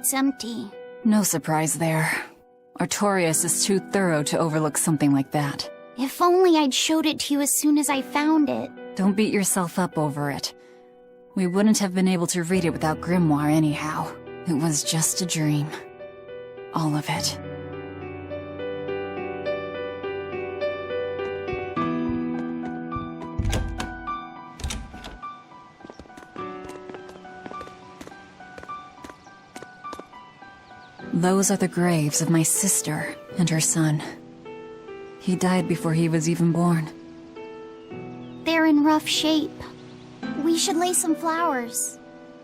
it's empty. No surprise there. Artorias is too thorough to overlook something like that. If only I'd showed it to you as soon as I found it. Don't beat yourself up over it. We wouldn't have been able to read it without Grimoire anyhow. It was just a dream. All of it. Those are the graves of my sister and her son. He died before he was even born. They're in rough shape. We should lay some flowers.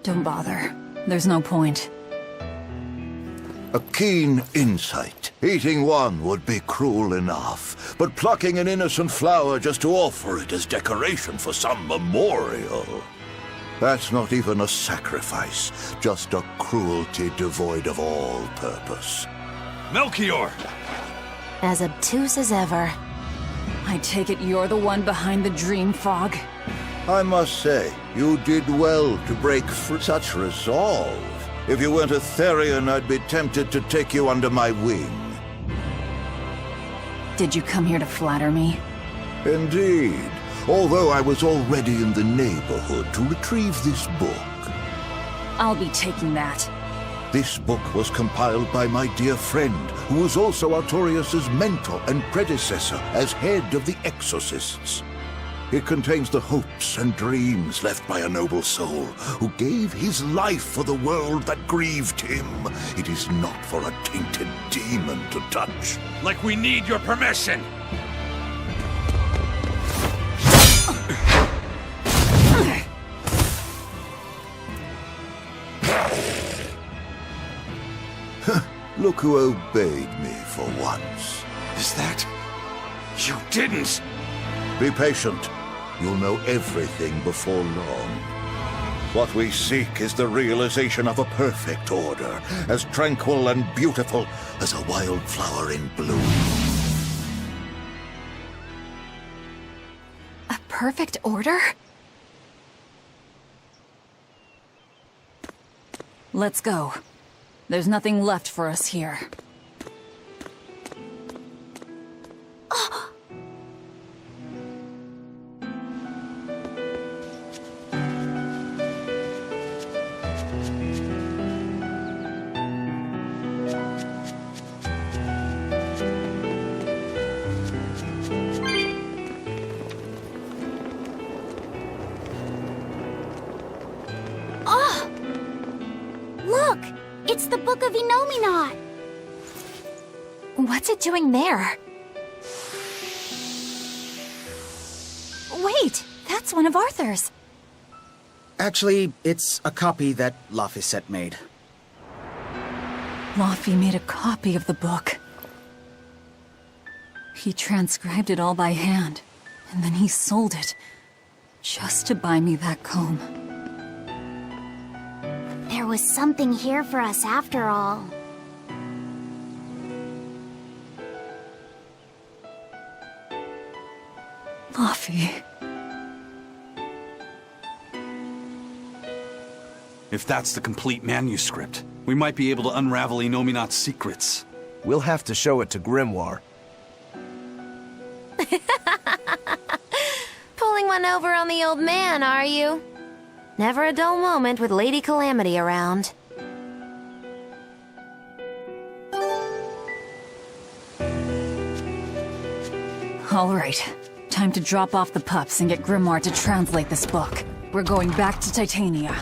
Don't bother. There's no point. A keen insight. Eating one would be cruel enough, but plucking an innocent flower just to offer it as decoration for some memorial... That's not even a sacrifice, just a cruelty devoid of all purpose. Melchior! As obtuse as ever. I take it you're the one behind the dream fog? I must say, you did well to break such resolve. If you weren't a Therian, I'd be tempted to take you under my wing. Did you come here to flatter me? Indeed. Although I was already in the neighborhood to retrieve this book. I'll be taking that. This book was compiled by my dear friend, who was also Artorias' mentor and predecessor as head of the Exorcists. It contains the hopes and dreams left by a noble soul who gave his life for the world that grieved him. It is not for a tainted demon to touch. Like we need your permission! Look who obeyed me for once. Is that... You didn't! Be patient. You'll know everything before long. What we seek is the realization of a perfect order, as tranquil and beautiful as a wildflower in bloom. A perfect order? Let's go. There's nothing left for us here. Look! It's the Book of Enominat! What's it doing there? Wait! That's one of Arthur's! Actually, it's a copy that Laphicet made. Laffy made a copy of the book. He transcribed it all by hand, and then he sold it, just to buy me that comb. There was something here for us after all. Laffy. If that's the complete manuscript, we might be able to unravel Enominat's secrets. We'll have to show it to Grimoire. Pulling one over on the old man, are you? Never a dull moment with Lady Calamity around. All right. Time to drop off the pups and get Grimoire to translate this book. We're going back to Titania.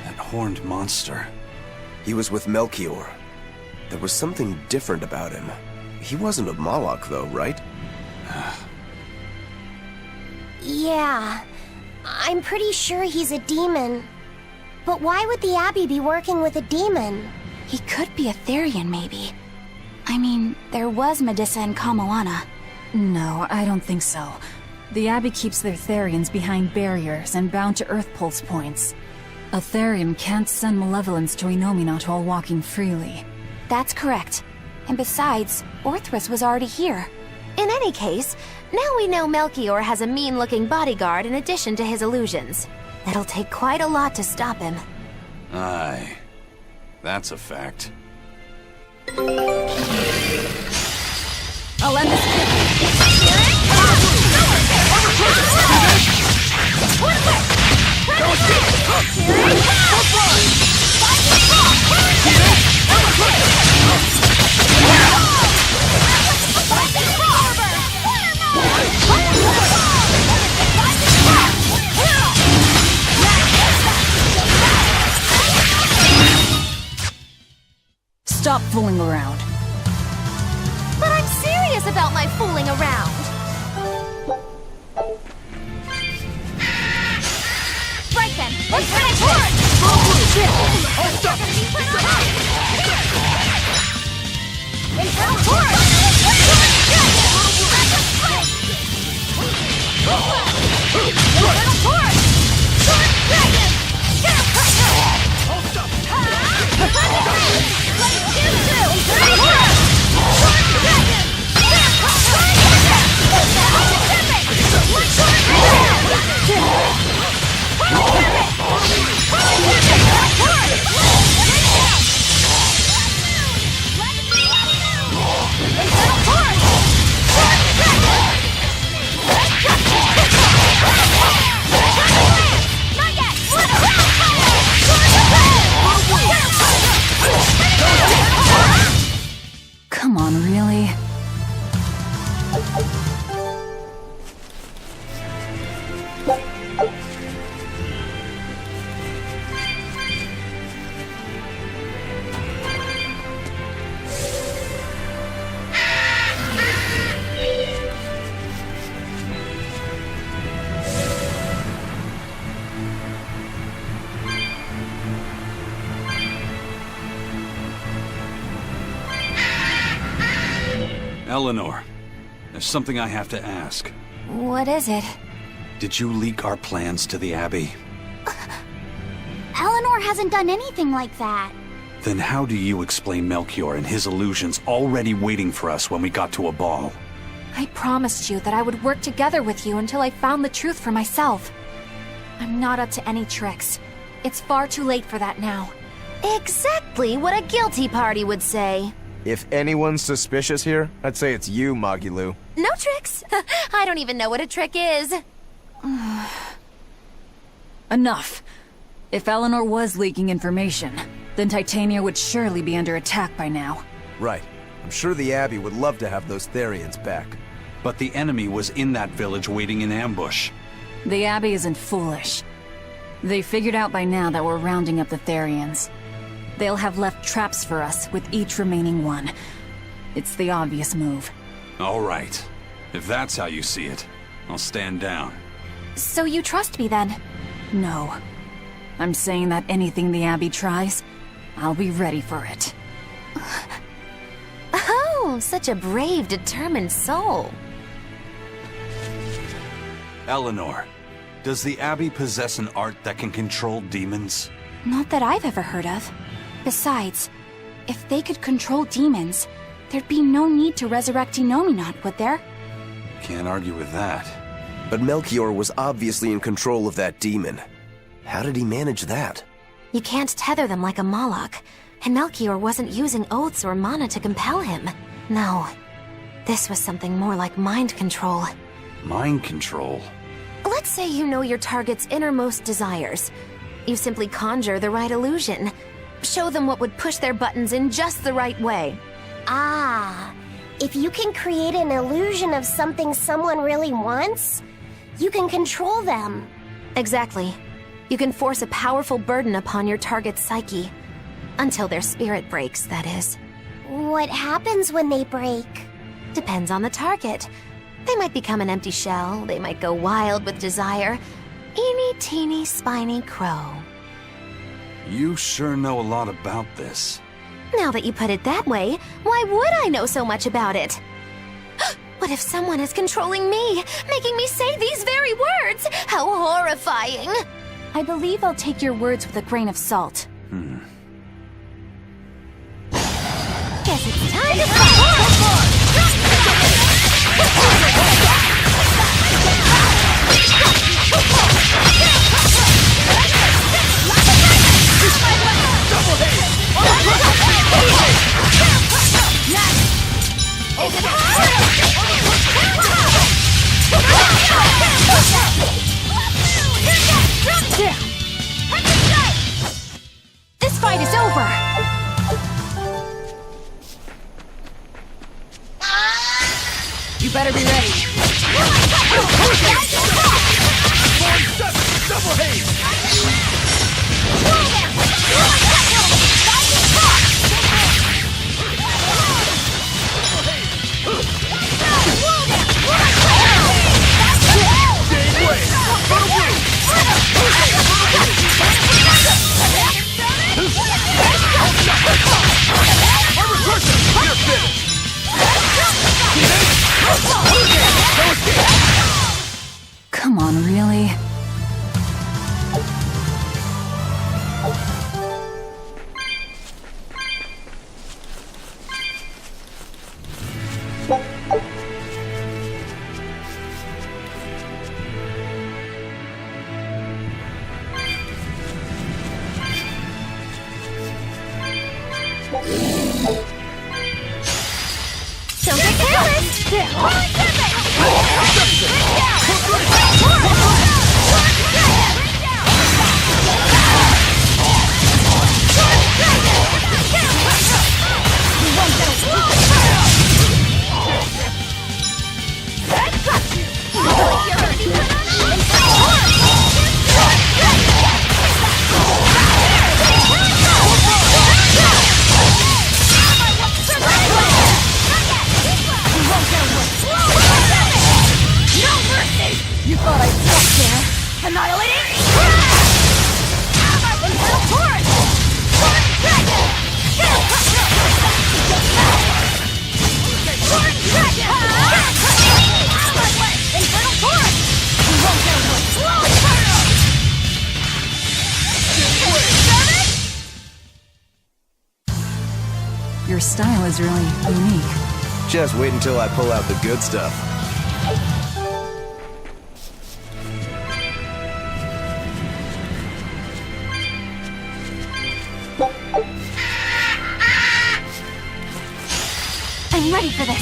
That horned monster. He was with Melchior. There was something different about him. He wasn't a Moloch, though, right? Yeah, I'm pretty sure he's a demon. But why would the Abbey be working with a demon? He could be a Therian, maybe. I mean, there was Medissa and Kamoana. No, I don't think so. The Abbey keeps their Therians behind barriers and bound to Earth pulse points. A Therian can't send malevolence to Inominat while walking freely. That's correct. And besides, Orthrus was already here. In any case, now we know Melchior has a mean-looking bodyguard in addition to his illusions. It'll take quite a lot to stop him. Aye. That's a fact. I'll end this quickly. Stop fooling around. But I'm serious about my fooling around. Right then, let's finish this! Internal torch! Internal torch! Sword dragon! Come on, really? Eleanor, there's something I have to ask. What is it? Did you leak our plans to the Abbey? Eleanor hasn't done anything like that. Then how do you explain Melchior and his illusions already waiting for us when we got to a ball? I promised you that I would work together with you until I found the truth for myself. I'm not up to any tricks. It's far too late for that now. Exactly what a guilty party would say. If anyone's suspicious here, I'd say it's you, Magilu. No tricks. I don't even know what a trick is. Enough. If Eleanor was leaking information, then Titania would surely be under attack by now. Right. I'm sure the Abbey would love to have those Therians back. But the enemy was in that village waiting in ambush. The Abbey isn't foolish. They figured out by now that we're rounding up the Therians. They'll have left traps for us with each remaining one. It's the obvious move. All right. If that's how you see it, I'll stand down. So you trust me then? No. I'm saying that anything the Abbey tries, I'll be ready for it. Oh, such a brave, determined soul. Eleanor, does the Abbey possess an art that can control demons? Not that I've ever heard of. Besides, if they could control demons, there'd be no need to resurrect Inominat, would there? Can't argue with that. But Melchior was obviously in control of that demon. How did he manage that? You can't tether them like a Moloch, and Melchior wasn't using oaths or mana to compel him. No, this was something more like mind control. Mind control? Let's say you know your target's innermost desires. You simply conjure the right illusion. Show them what would push their buttons in just the right way. Ah, if you can create an illusion of something someone really wants, you can control them. Exactly. You can force a powerful burden upon your target's psyche. Until their spirit breaks, that is. What happens when they break? Depends on the target. They might become an empty shell, they might go wild with desire. Eeny teeny spiny crow. You sure know a lot about this. Now that you put it that way, why would I know so much about it? What if someone is controlling me, making me say these very words? How horrifying! I believe I'll take your words with a grain of salt. Guess it's time to fight! This fight is over! You better be ready. Double haze! Come on, really? Don't get careless! You thought I'd stop there? Annihilating? Your style is really unique. Just wait until I pull out the good stuff. I'm ready for this!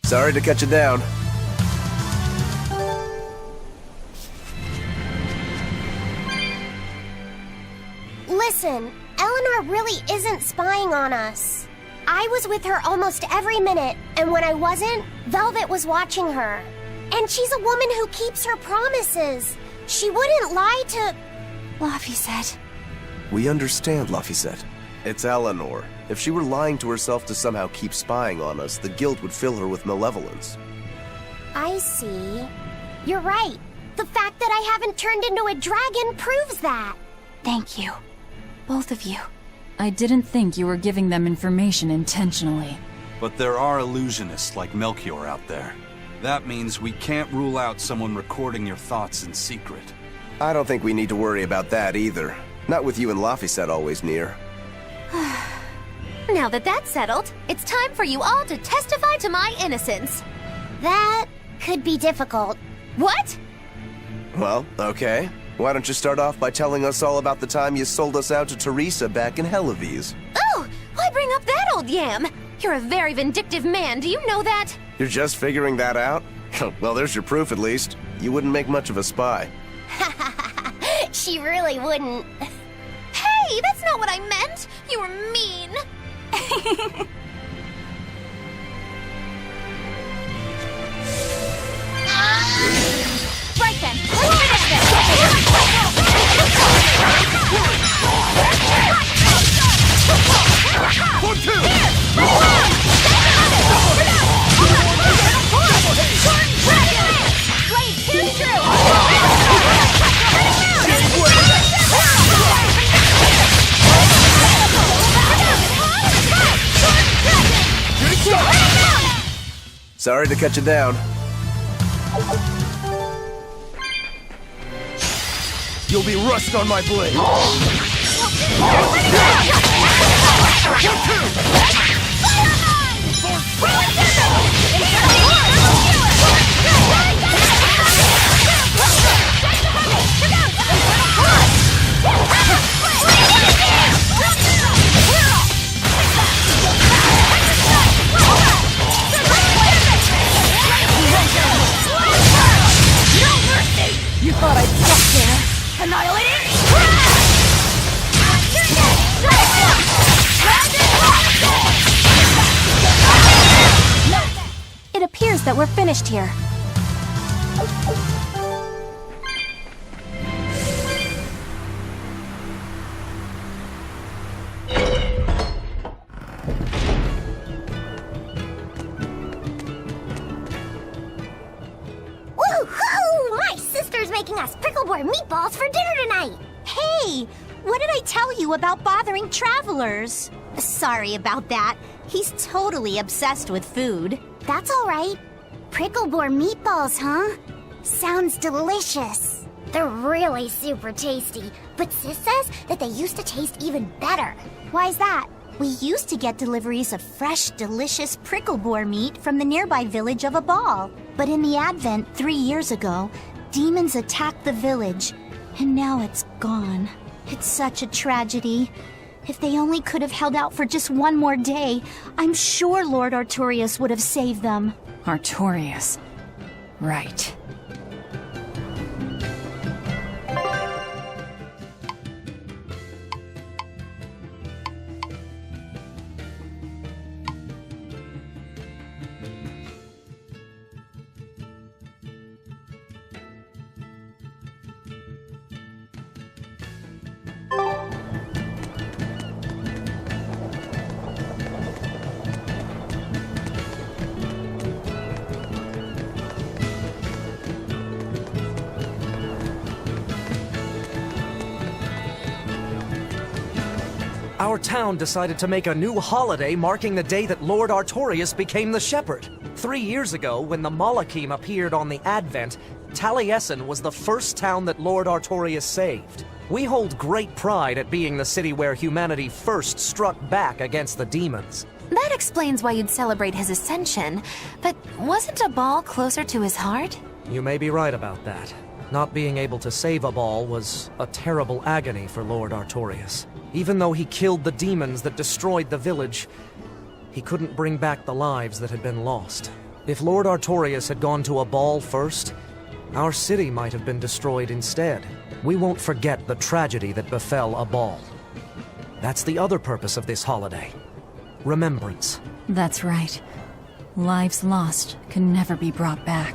Sorry to cut you down. Listen, Eleanor really isn't spying on us. I was with her almost every minute, and when I wasn't, Velvet was watching her. And she's a woman who keeps her promises. She wouldn't lie to... Laphicet. We understand, Laphicet. It's Eleanor. If she were lying to herself to somehow keep spying on us, the guilt would fill her with malevolence. I see. You're right. The fact that I haven't turned into a dragon proves that. Thank you. Both of you. I didn't think you were giving them information intentionally. But there are illusionists like Melchior out there. That means we can't rule out someone recording your thoughts in secret. I don't think we need to worry about that either. Not with you and Laphicet always near. Now that that's settled, it's time for you all to testify to my innocence. That could be difficult. What? Well, okay. Why don't you start off by telling us all about the time you sold us out to Teresa back in Helives? Oh, why bring up that old yam? You're a very vindictive man, do you know that? You're just figuring that out? Well, there's your proof at least. You wouldn't make much of a spy. She really wouldn't. Hey, that's not what I meant! You were mean! Right then, let's finish Sorry to cut you down. You'll be rust on my blade. You thought I'd stop there? Annihilate it! It appears that we're finished here. Woohoo! My sister's making us pickleboard meatballs for dinner tonight. Hey, what did I tell you about bothering travelers? Sorry about that. He's totally obsessed with food. That's all right. Pickleboard meatballs, huh? Sounds delicious. They're really super tasty, but Sis says that they used to taste even better. Why's that? We used to get deliveries of fresh, delicious prickleboar meat from the nearby village of Abal. But in the Advent 3 years ago, demons attacked the village, and now it's gone. It's such a tragedy. If they only could have held out for just one more day, I'm sure Lord Artorius would have saved them. Artorius. Right. Our town decided to make a new holiday marking the day that Lord Artorius became the Shepherd. 3 years ago, when the Malachim appeared on the Advent, Taliesin was the first town that Lord Artorius saved. We hold great pride at being the city where humanity first struck back against the demons. That explains why you'd celebrate his ascension, but wasn't a ball closer to his heart? You may be right about that. Not being able to save Abal was a terrible agony for Lord Artorius. Even though he killed the demons that destroyed the village, he couldn't bring back the lives that had been lost. If Lord Artorius had gone to Abal first, our city might have been destroyed instead. We won't forget the tragedy that befell Abal. That's the other purpose of this holiday. Remembrance. That's right. Lives lost can never be brought back.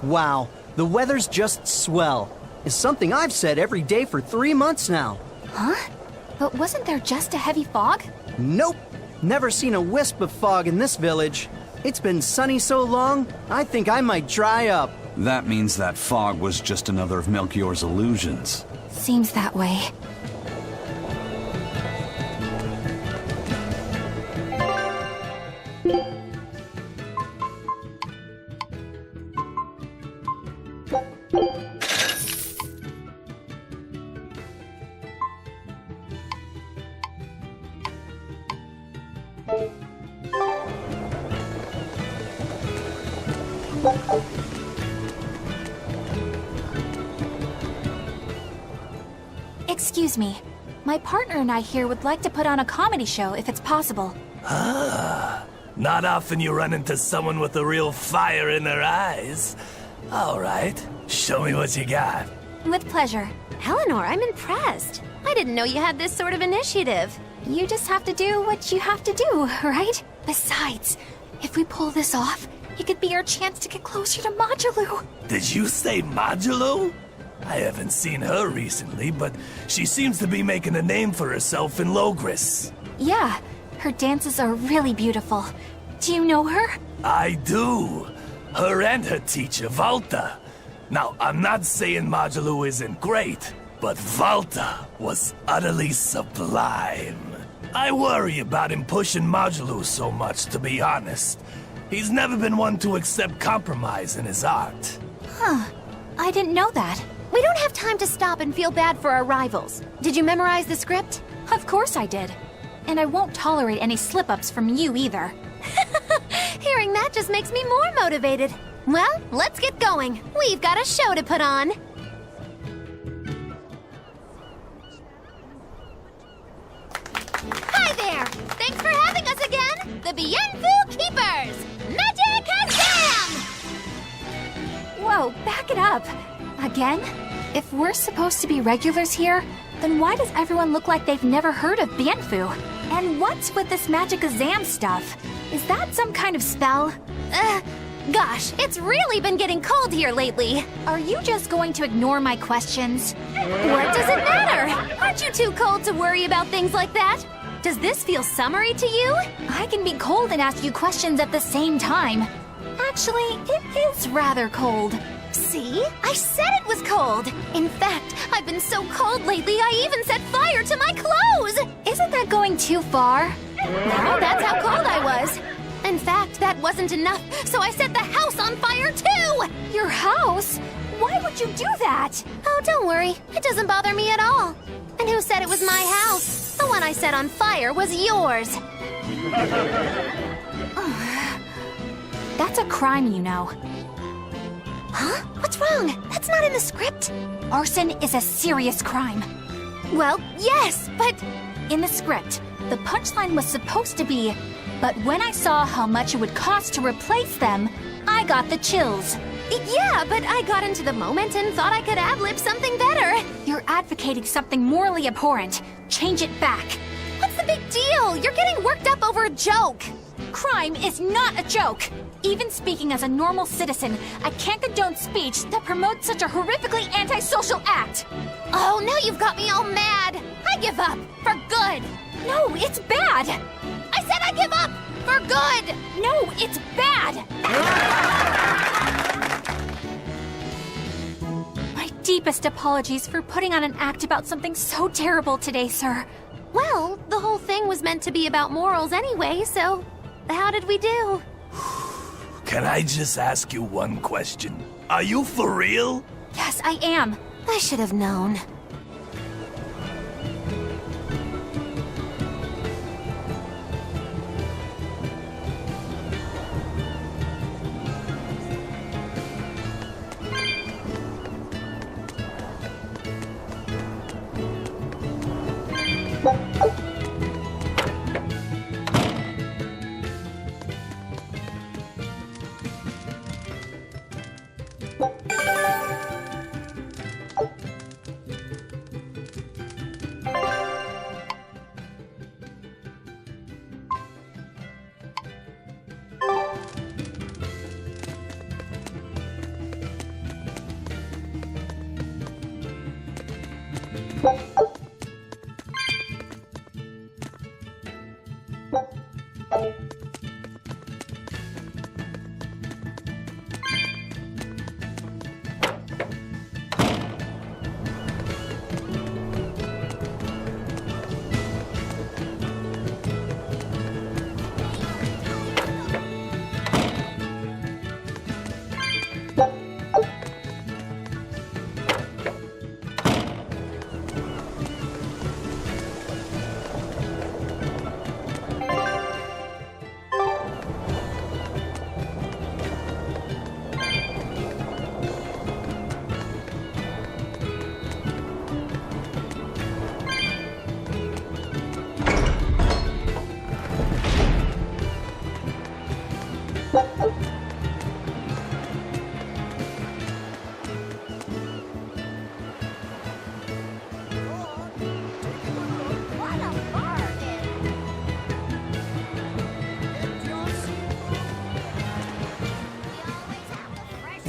Wow, the weather's just swell. It's something I've said every day for 3 months now. Huh? But wasn't there just a heavy fog? Nope, never seen a wisp of fog in this village. It's been sunny so long, I think I might dry up. That means that fog was just another of Melchior's illusions. Seems that way. Excuse me. My partner and I here would like to put on a comedy show if it's possible. Ah, not often you run into someone with a real fire in their eyes. All right, Show me what you got. With pleasure. Eleanor, I'm impressed. I didn't know you had this sort of initiative. You just have to do what you have to do, right? Besides, if we pull this off, it could be our chance to get closer to Modulu. Did you say Modulu? I haven't seen her recently, but she seems to be making a name for herself in Logris. Yeah, her dances are really beautiful. Do you know her? I do. Her and her teacher, Valta. Now, I'm not saying Modulu isn't great, but Valta was utterly sublime. I worry about him pushing Modulu so much, to be honest. He's never been one to accept compromise in his art. Huh. I didn't know that. We don't have time to stop and feel bad for our rivals. Did you memorize the script? Of course I did. And I won't tolerate any slip-ups from you either. Hearing that just makes me more motivated. Well, let's get going. We've got a show to put on. Hi there! Thanks for having us again! The Bienfu Keepers! Magic Azam! Whoa, back it up. Again? If we're supposed to be regulars here, then why does everyone look like they've never heard of Bienfu? And what's with this Magic Azam stuff? Is that some kind of spell? Gosh, it's really been getting cold here lately. Are you just going to ignore my questions? What does it matter? Aren't you too cold to worry about things like that? Does this feel summery to you? I can be cold and ask you questions at the same time. Actually, it is rather cold. See? I said it was cold! In fact, I've been so cold lately I even set fire to my clothes! Isn't that going too far? No, that's how cold I was. In fact, that wasn't enough, so I set the house on fire too! Your house? Why would you do that? Oh, don't worry. It doesn't bother me at all. And who said it was my house? The one I set on fire was yours. That's a crime, you know. Huh? What's wrong? That's not in the script. Arson is a serious crime. Well, yes, but... In the script, the punchline was supposed to be, but when I saw how much it would cost to replace them, I got the chills. Yeah, but I got into the moment and thought I could ad-lib something better. You're advocating something morally abhorrent. Change it back. What's the big deal? You're getting worked up over a joke. Crime is not a joke. Even speaking as a normal citizen, I can't condone speech that promotes such a horrifically antisocial act. Oh, now you've got me all mad. I give up. For good. No, it's bad. I said I give up. For good. No, it's bad. My deepest apologies for putting on an act about something so terrible today, sir. Well, the whole thing was meant to be about morals anyway, so how did we do? Can I just ask you one question? Are you for real? Yes, I am. I should have known.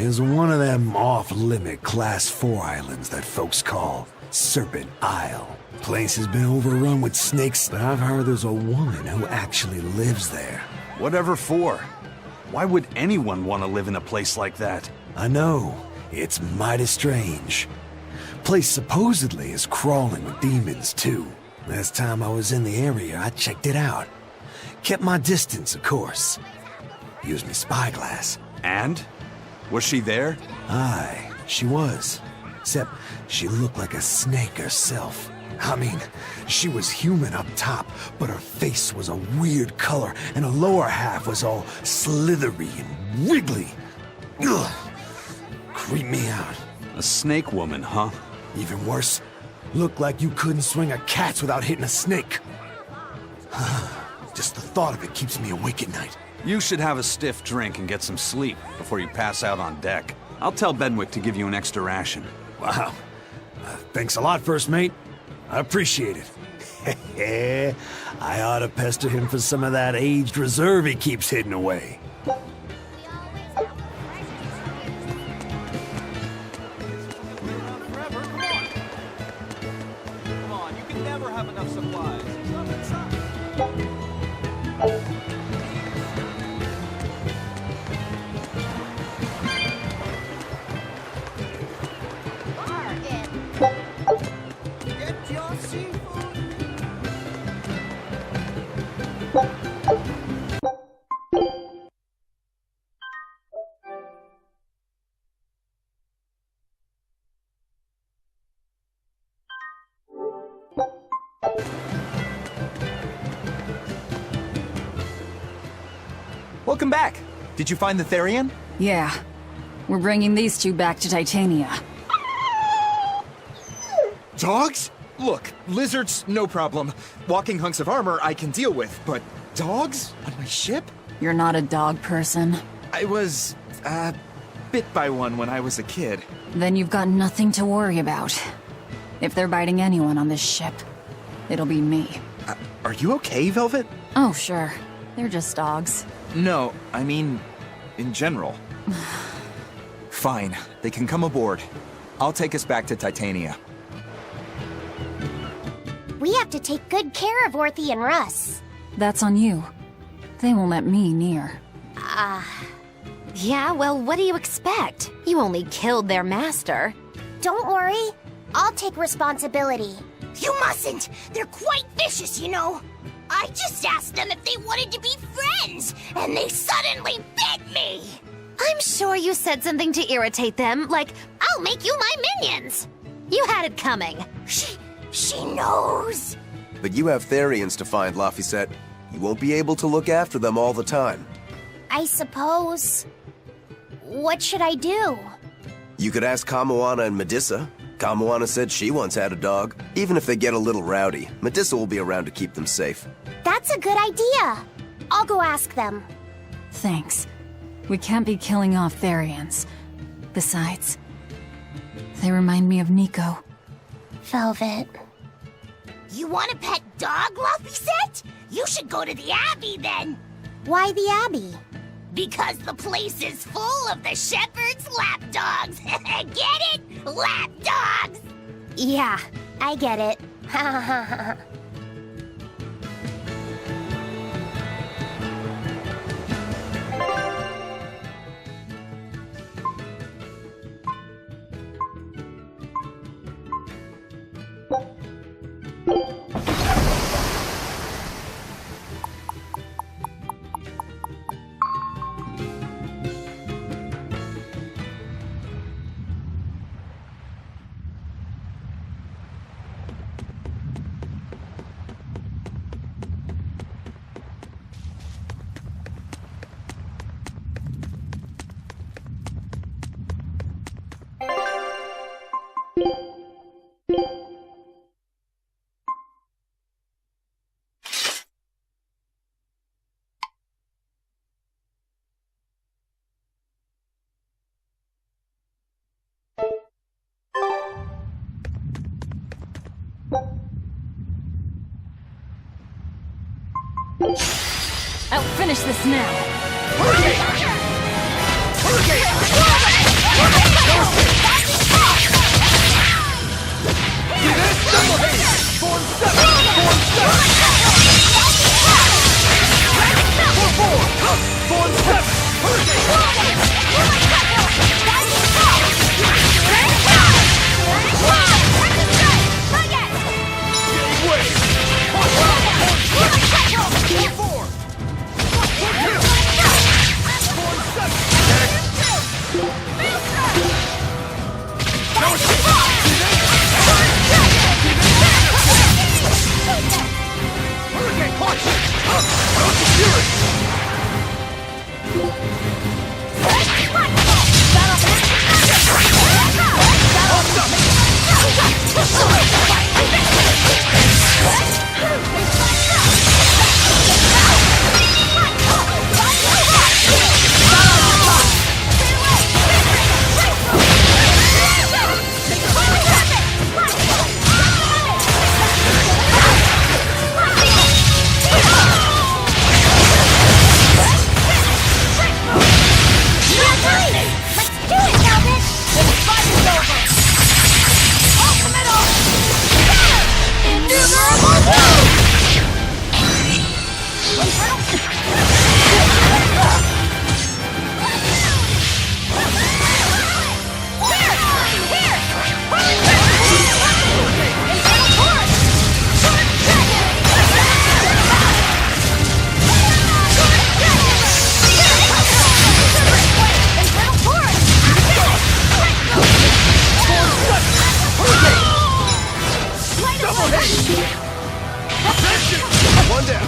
is one of them off-limit Class 4 islands that folks call Serpent Isle. Place has been overrun with snakes, but I've heard there's a woman who actually lives there. Whatever for? Why would anyone want to live in a place like that? I know. It's mighty strange. Place supposedly is crawling with demons, too. Last time I was in the area, I checked it out. Kept my distance, of course. Used me spyglass. And? Was she there? Aye, she was. Except she looked like a snake herself. I mean, she was human up top, but her face was a weird color, and her lower half was all slithery and wiggly. Ugh. Creeped me out. A snake woman, huh? Even worse, looked like you couldn't swing a cat's without hitting a snake. Just the thought of it keeps me awake at night. You should have a stiff drink and get some sleep before you pass out on deck. I'll tell Benwick to give you an extra ration. Wow. Thanks a lot, First Mate. I appreciate it. I ought to pester him for some of that aged reserve he keeps hidden away. Welcome back. Did you find the Therian? Yeah. We're bringing these two back to Titania. Dogs? Look, lizards, no problem. Walking hunks of armor I can deal with, but dogs? On my ship? You're not a dog person. I was, bit by one when I was a kid. Then you've got nothing to worry about. If they're biting anyone on this ship, it'll be me. Are you okay, Velvet? Oh, sure. They're just dogs. No, I mean, in general. Fine, they can come aboard. I'll take us back to Titania. We have to take good care of Orthy and Russ. That's on you. They won't let me near. Yeah, well, what do you expect? You only killed their master. Don't worry. I'll take responsibility. You mustn't! They're quite vicious, you know! I just asked them if they wanted to be friends, and they suddenly bit me! I'm sure you said something to irritate them, like, I'll make you my minions! You had it coming. She knows! But you have Therians to find, Laphicet. You won't be able to look after them all the time. I suppose... What should I do? You could ask Kamoana and Medissa. Kamoana said she once had a dog. Even if they get a little rowdy, Medissa will be around to keep them safe. That's a good idea. I'll go ask them. Thanks. We can't be killing off Therians. Besides, they remind me of Nico. Velvet. You want a pet dog, Laphicet? You should go to the Abbey, then. Why the Abbey? Because the place is full of the shepherd's lapdogs. Get it? Lapdogs! Yeah, I get it. Ha ha ha ha. I'll finish this now. Hurricane! One down.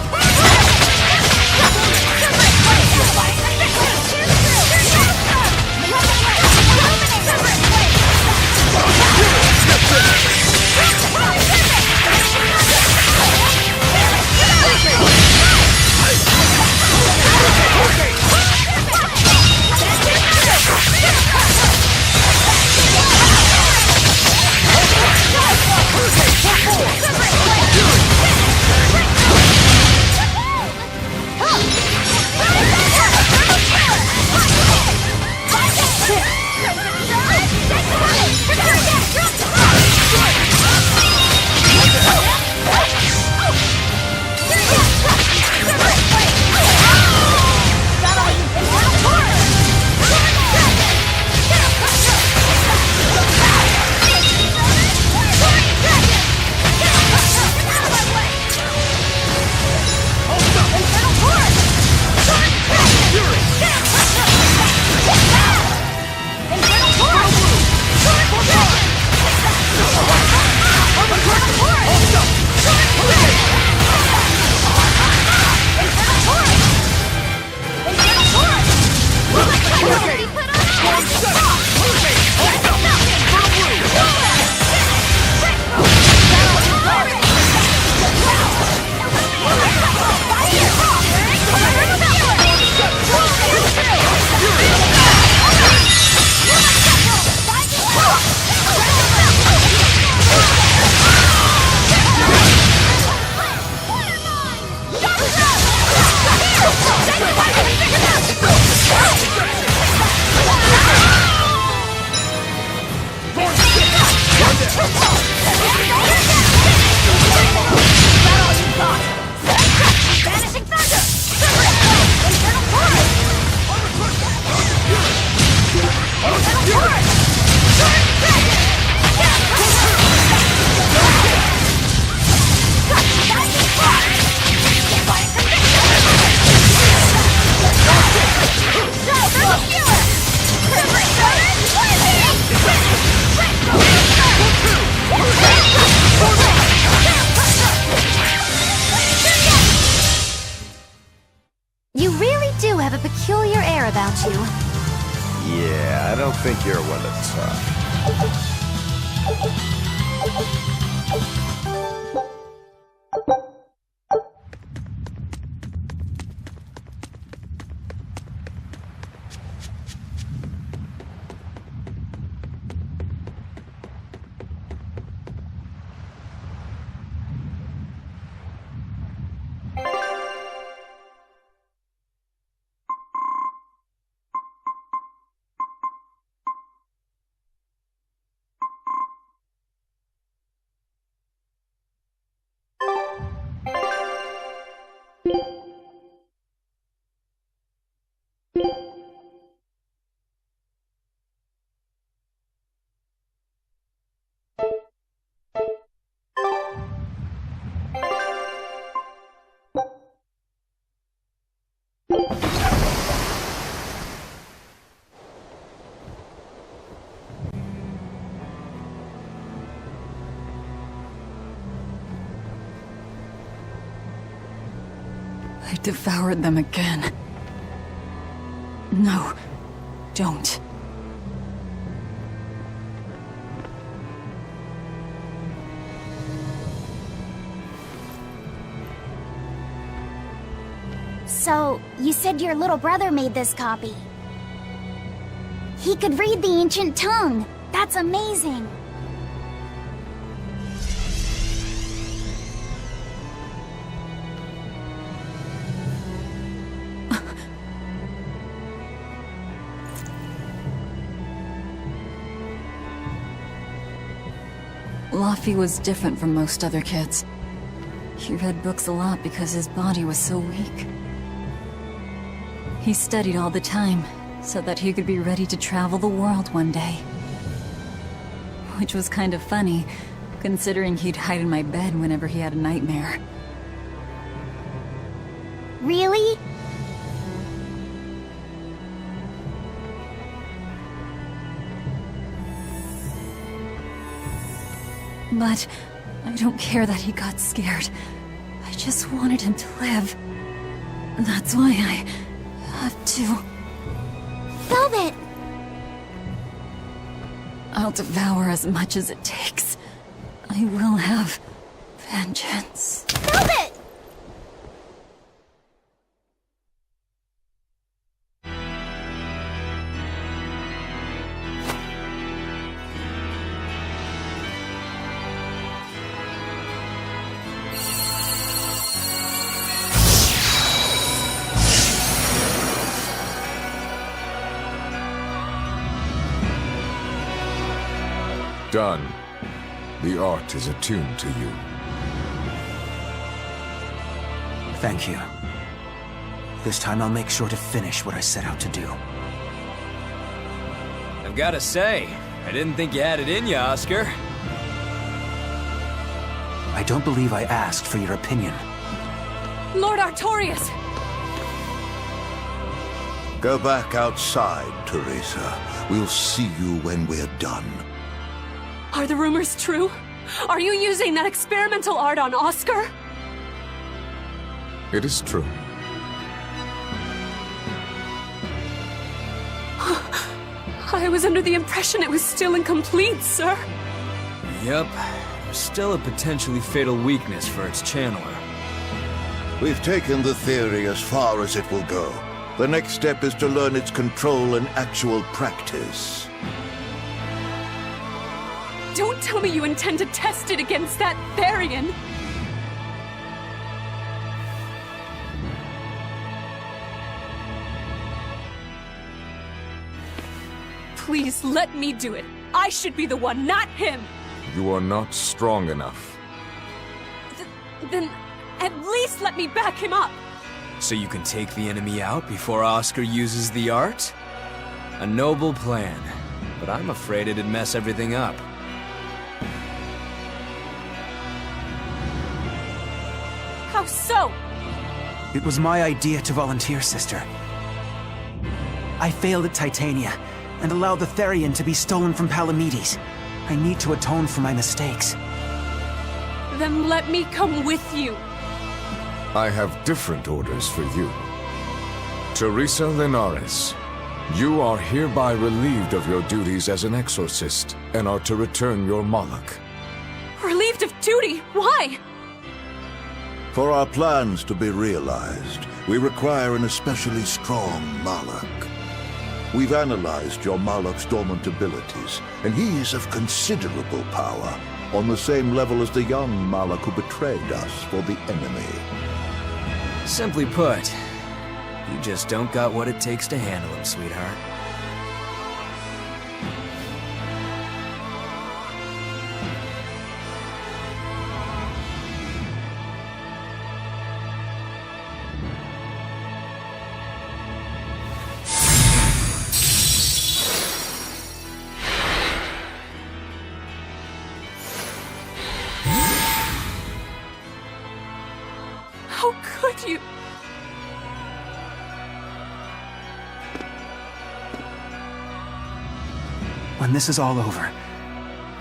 You really do have a peculiar air about you. Yeah, I don't think you're one to talk. I devoured them again. No, don't. So, you said your little brother made this copy. He could read the ancient tongue. That's amazing. Laffy was different from most other kids. He read books a lot because his body was so weak. He studied all the time, so that he could be ready to travel the world one day. Which was kind of funny, considering he'd hide in my bed whenever he had a nightmare. Really? But I don't care that he got scared. I just wanted him to live. That's why I have to. Velvet! I'll devour as much as it takes. I will have vengeance. Velvet! Done. The art is attuned to you. Thank you. This time I'll make sure to finish what I set out to do. I've gotta say, I didn't think you had it in you, Oscar. I don't believe I asked for your opinion. Lord Artorias! Go back outside, Teresa. We'll see you when we're done. Are the rumors true? Are you using that experimental art on Oscar? It is true. I was under the impression it was still incomplete, sir. Yep. There's still a potentially fatal weakness for its channeler. We've taken the theory as far as it will go. The next step is to learn its control in actual practice. Don't tell me you intend to test it against that Therian! Please let me do it. I should be the one, not him! You are not strong enough. Then at least let me back him up! So you can take the enemy out before Oscar uses the art? A noble plan, but I'm afraid it'd mess everything up. How so? It was my idea to volunteer, sister. I failed at Titania, and allowed the Therian to be stolen from Palamedes. I need to atone for my mistakes. Then let me come with you. I have different orders for you. Teresa Linares, you are hereby relieved of your duties as an exorcist, and are to return your Moloch. Relieved of duty? Why? For our plans to be realized, we require an especially strong Moloch. We've analyzed your Moloch's dormant abilities, and he is of considerable power, on the same level as the young Moloch who betrayed us for the enemy. Simply put, you just don't got what it takes to handle him, sweetheart. How could you? When this is all over,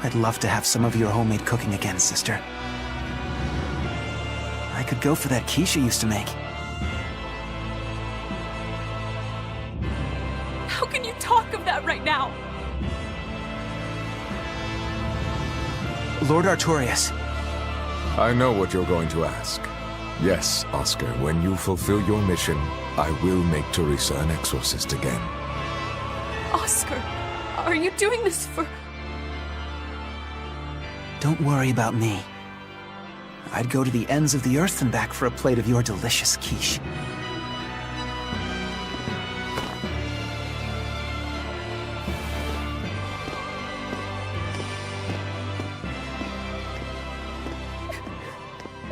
I'd love to have some of your homemade cooking again, sister. I could go for that quiche you used to make. How can you talk of that right now? Lord Artorias. I know what you're going to ask. Yes, Oscar, when you fulfill your mission, I will make Teresa an exorcist again. Oscar, are you doing this for... Don't worry about me. I'd go to the ends of the earth and back for a plate of your delicious quiche.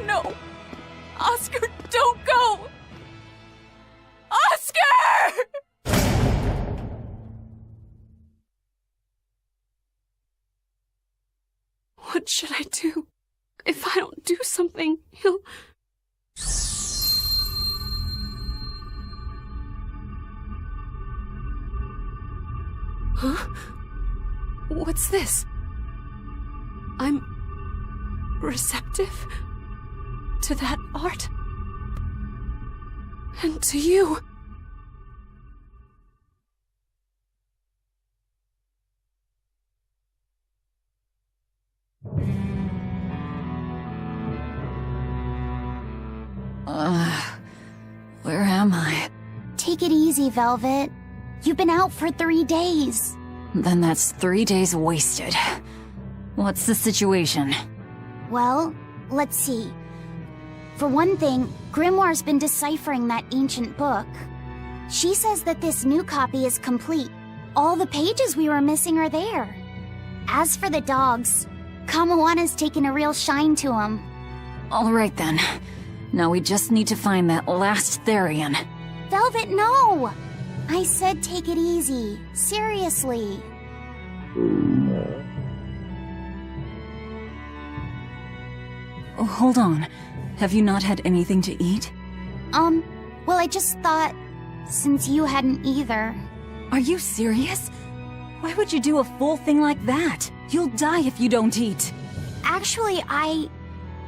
No! Oscar, don't go! Oscar! What should I do? If I don't do something, he'll... Huh? What's this? I'm receptive to that art. And to you. Where am I? Take it easy, Velvet. You've been out for 3 days. Then that's 3 days wasted. What's the situation? Well, let's see. For one thing, Grimoire's been deciphering that ancient book. She says that this new copy is complete. All the pages we were missing are there. As for the dogs, Kamawana's taken a real shine to them. Alright then. Now we just need to find that last Therian. Velvet, no! I said take it easy. Seriously. Oh, hold on. Have you not had anything to eat? Well, I just thought, since you hadn't either. Are you serious? Why would you do a full thing like that? You'll die if you don't eat. Actually,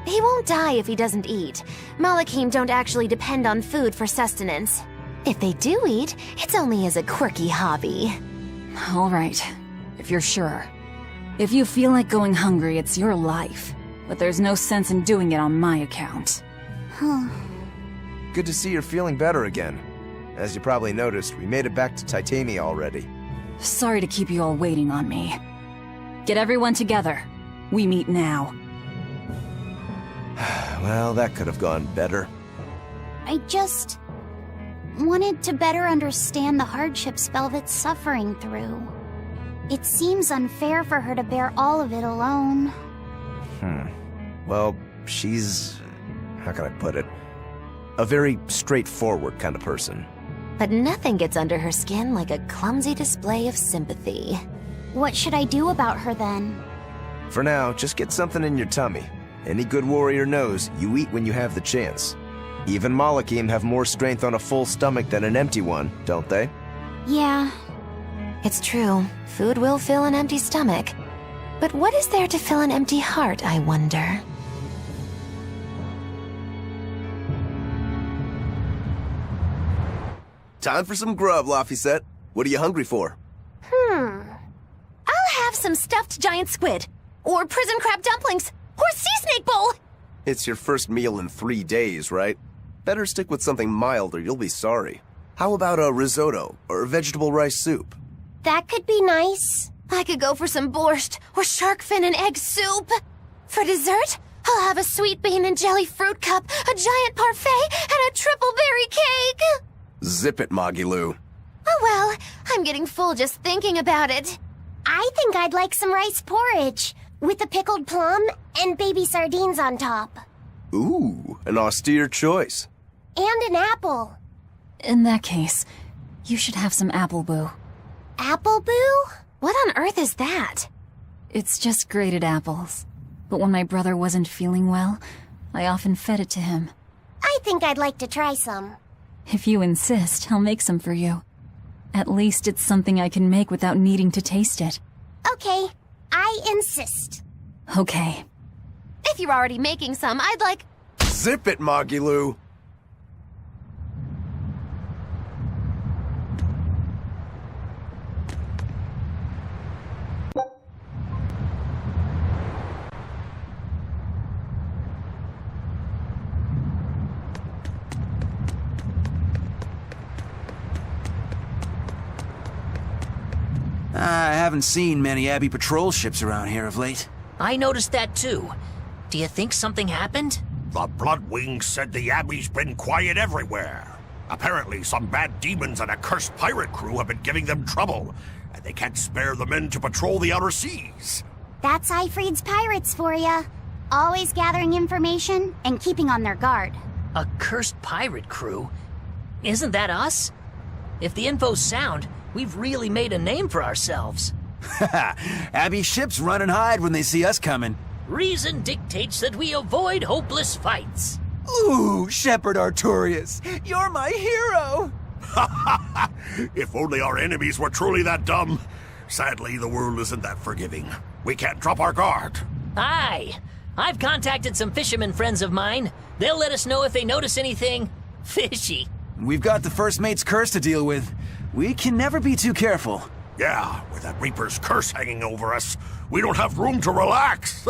He won't die if he doesn't eat. Malachim don't actually depend on food for sustenance. If they do eat, it's only as a quirky hobby. Alright, if you're sure. If you feel like going hungry, it's your life. But there's no sense in doing it on my account. Good to see you're feeling better again. As you probably noticed, we made it back to Titania already. Sorry to keep you all waiting on me. Get everyone together. We meet now. Well, that could have gone better. I just wanted to better understand the hardships Velvet's suffering through. It seems unfair for her to bear all of it alone. Well, she's... how can I put it? A very straightforward kind of person. But nothing gets under her skin like a clumsy display of sympathy. What should I do about her then? For now, just get something in your tummy. Any good warrior knows you eat when you have the chance. Even Malachim have more strength on a full stomach than an empty one, don't they? Yeah. It's true. Food will fill an empty stomach. But what is there to fill an empty heart, I wonder? Time for some grub, Laphicet. What are you hungry for? I'll have some stuffed giant squid. Or prison crab dumplings. Or sea snake bowl! It's your first meal in 3 days, right? Better stick with something mild or you'll be sorry. How about a risotto or vegetable rice soup? That could be nice. I could go for some borscht or shark fin and egg soup. For dessert, I'll have a sweet bean and jelly fruit cup, a giant parfait, and a triple berry cake. Zip it, Magilou. Oh well, I'm getting full just thinking about it. I think I'd like some rice porridge with a pickled plum and baby sardines on top. Ooh, an austere choice. And an apple. In that case, you should have some apple boo. Apple boo? What on earth is that? It's just grated apples. But when my brother wasn't feeling well, I often fed it to him. I think I'd like to try some. If you insist, I'll make some for you. At least it's something I can make without needing to taste it. Okay, I insist. Okay. If you're already making some, I'd like... Zip it, Magilou. I haven't seen many Abbey patrol ships around here of late. I noticed that too. Do you think something happened? The Bloodwings said the Abbey's been quiet everywhere. Apparently, some bad demons and a cursed pirate crew have been giving them trouble, and they can't spare the men to patrol the outer seas. That's Ifrid's pirates for ya. Always gathering information and keeping on their guard. A cursed pirate crew? Isn't that us? If the info's sound, we've really made a name for ourselves. Abbey ships run and hide when they see us coming. Reason dictates that we avoid hopeless fights. Ooh, Shepherd Artorias, you're my hero! If only our enemies were truly that dumb. Sadly, the world isn't that forgiving. We can't drop our guard. Aye, I've contacted some fishermen friends of mine. They'll let us know if they notice anything fishy. We've got the First Mate's curse to deal with. We can never be too careful. Yeah, with that Reaper's curse hanging over us, we don't have room to relax.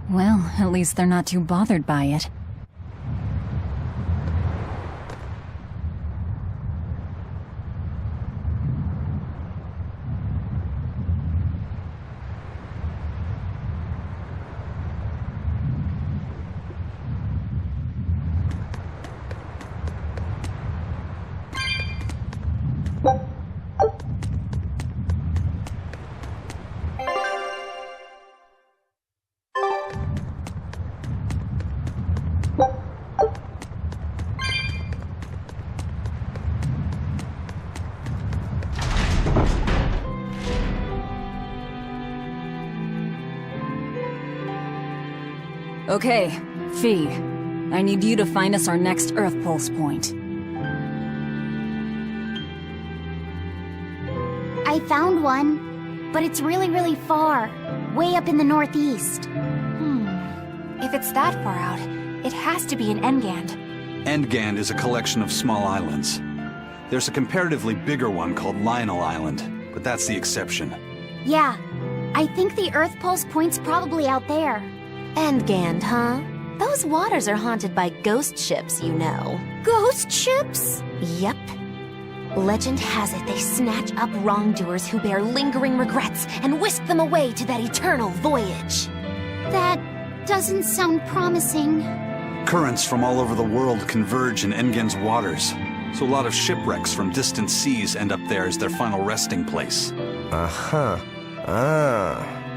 Well, at least they're not too bothered by it. Okay, Fee. I need you to find us our next Earth Pulse point. I found one, but it's really, really far. Way up in the northeast. If it's that far out, it has to be in Engand. Endgand is a collection of small islands. There's a comparatively bigger one called Lionel Island, but that's the exception. Yeah, I think the Earth Pulse point's probably out there. Endgand, huh? Those waters are haunted by ghost ships, you know. Ghost ships? Yep. Legend has it they snatch up wrongdoers who bear lingering regrets and whisk them away to that eternal voyage. That doesn't sound promising. Currents from all over the world converge in Engand's waters, so a lot of shipwrecks from distant seas end up there as their final resting place. Uh-huh.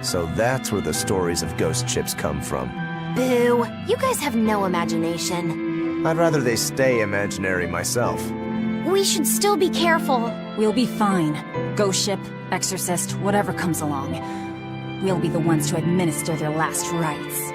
So that's where the stories of ghost ships come from. Boo! You guys have no imagination. I'd rather they stay imaginary myself. We should still be careful. We'll be fine. Ghost ship, exorcist, whatever comes along. We'll be the ones to administer their last rites.